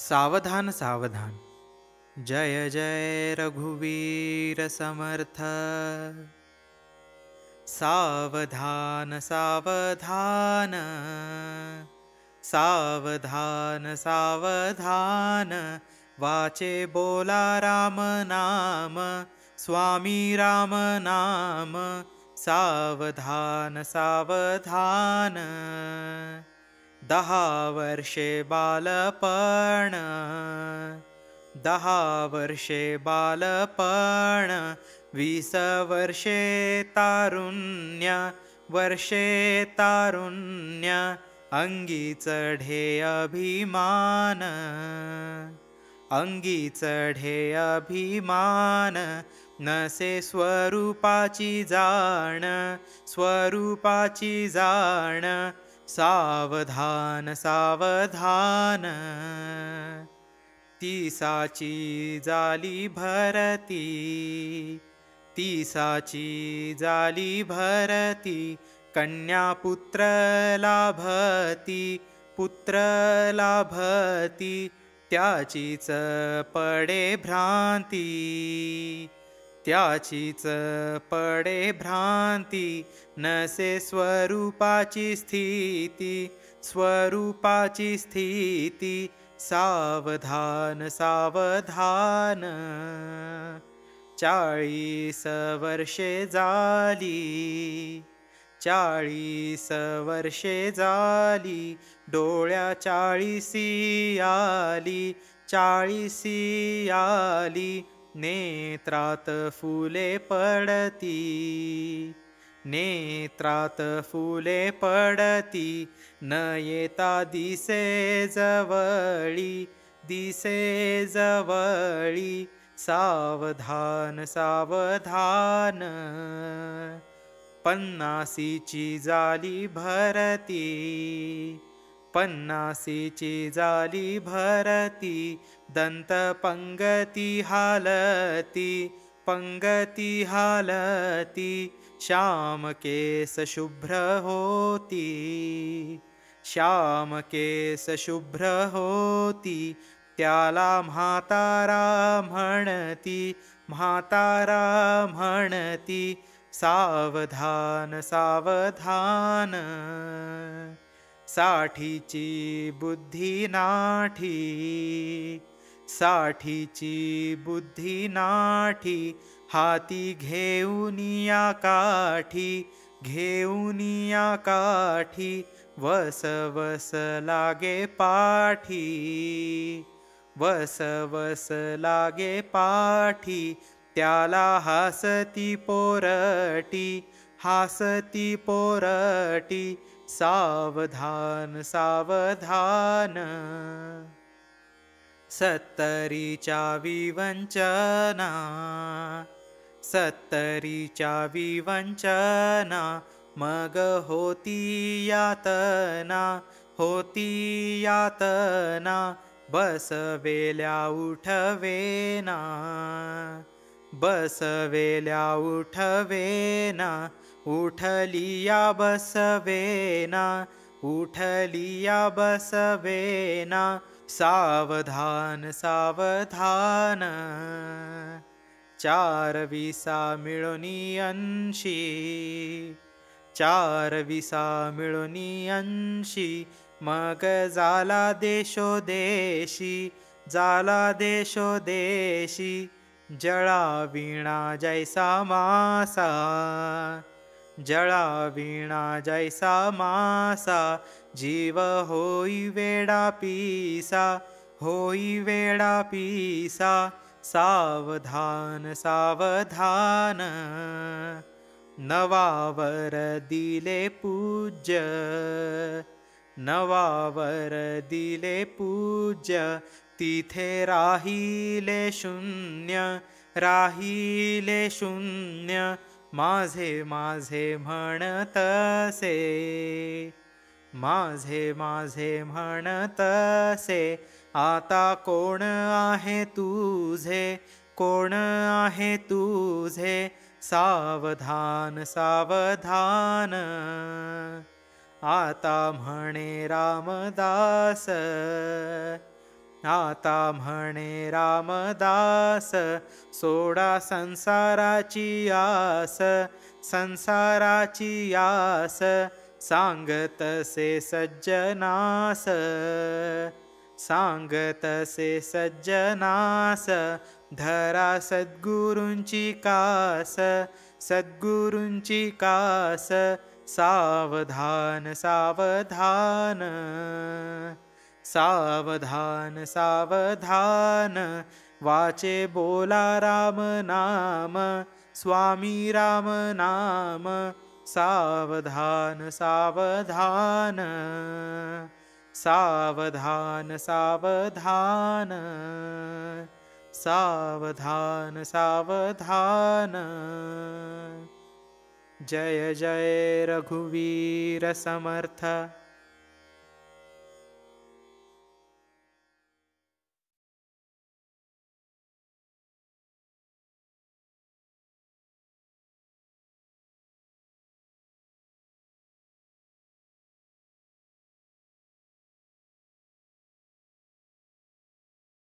सावधान सावधान। जय जय रघुवीर समर्थ। सावधान सावधान। सावधान सावधान। वाचे बोला राम नाम, स्वामी राम नाम। सावधान सावधान। 10 वर्षे बालपण, 10 वर्षे बालपण, 20 वर्षे तारुण्य, वर्षे तारुण्य। अंगी चढे अभिमान, अंगी चढे अभिमान। नसे स्वरूपाची जाण, स्वरूपाची जाण। सावधान सावधान। तीसाची जाली भरती, तीसाची जाली भरती। कन्या पुत्र लाभती, पुत्र लाभती। त्याचीच पडे भ्रांती, त्याचीच पडे भ्रांती। नसे स्वरूपाची स्थिती, स्वरूपाची स्थिती। सावधान सावधान। 40 वर्षे झाली, 40 वर्षे झाली। डोळ्या 40 आली, 40 आली। नेत्रात फुले पडती, नेत्रात फुले पडती। न येता दिसे जवळी, दिसे जवळी। सावधान सावधान। 50ची जाली भरती, 50ची जाली भरती। दंत पंगती हालती, पंगती हालती। श्याम केस शुभ्र होती, श्याम केस शुभ्र होती। त्याला म्हातारा म्हणती, म्हातारा म्हणती। सावधान सावधान। 60ची बुद्धी नाठी, 60ची बुद्धी नाठी। हाती घेऊनिया काठी, घेऊनिया काठी। वस वस लागे पाठी, वस वस लागे पाठी। त्याला हासती पोरटी, हासती पोरटी। सावधान सावधान। 70च्या विवंचना, 70च्या विवंचना। मग होती यातना, होती यातना। बसवेल्या उठवेना, बसवेल्या उठवेना। उठलिया बसवेना, उठलिया बसवेना। सावधान सावधान। 4 मिळूनी 80, 4 मिळूनी 80। मग झाला देशोदेशी, झाला देशोदेशी। जळा वीणा जैसा मासा, जळा वीणा जैसा मासा। जीव होई वेडा पिसा, होई वेडा पिसा। सावधान सावधान। नवावर दिले पूज्य, नवावर दिले पूज्य। तिथे राहिले शून्य, राहिले शून्य। माझे माझे म्हणतसे, माझे माझे म्हणतसे। आता कोण आहे तुझे, कोण आहे तुझे। सावधान सावधान। आता म्हणे रामदास, आता म्हणे रामदास, सोडा संसाराची आस, संसाराची आस, सांगतसे सज्जनास, सांगतसे सज्जनास, धरा सद्गुरूंची कास, सद्गुरूंची कास, सावधान सावधान, सावधान सावधान, वाचे बोला राम नाम, स्वामी राम नाम, सावधान सावधान, सावधान सावधान, सावधान सावधान। जय जय रघुवीर समर्थ।